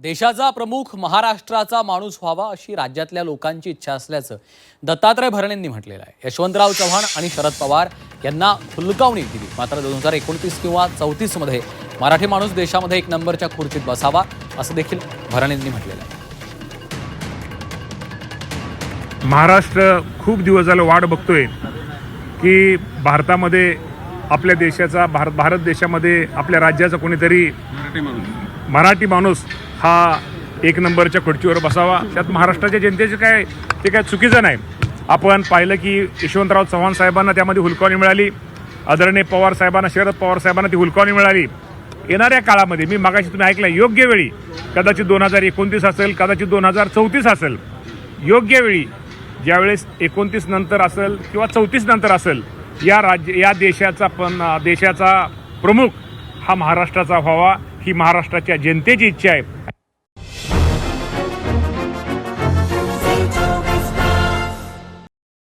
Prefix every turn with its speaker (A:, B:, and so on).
A: देशाचा प्रमुख महाराष्ट्राचा माणूस व्हावा अशी राज्यातल्या लोकांची इच्छा असल्याचं दत्तात्रय भरणेंनी म्हटलेलं आहे। यशवंतराव चव्हाण आणि शरद पवार यांना हुलकावणी दिली। मात्र 2029 किंवा 34 मध्ये मराठी माणूस देशामध्ये एक नंबरच्या खुर्चीत बसावा असं देखील भरणेंनी म्हटलेलं आहे।
B: महाराष्ट्र खूप दिवस झालं वाट बघतोय की भारतामध्ये आपल्या देशाचा भारत देशामध्ये आपल्या राज्याचा कोणीतरी मराठी माणूस हा एक नंबरच्या खुर्चीवर बसावा। त्यात महाराष्ट्राच्या जनतेचे काय चुकीचं नाही। आपण पाहिलं की यशवंतराव चव्हाण साहेबांना त्यामध्ये हुलकावणी मिळाली, आदरणीय पवार साहेबांना, शरद पवार साहेबांना ती हुलकावणी मिळाली। येणाऱ्या काळामध्ये मी मागाशी तुम्ही ऐकलं, योग्य वेळी कदाचित 2029 असेल, कदाचित 2034 असेल, योग्य वेळी ज्यावेळेस 29 नंतर असेल किंवा 34 नंतर असेल, या देशाचा प्रमुख हा महाराष्ट्राचा व्हावा ही महाराष्ट्राच्या जनतेची इच्छा आहे।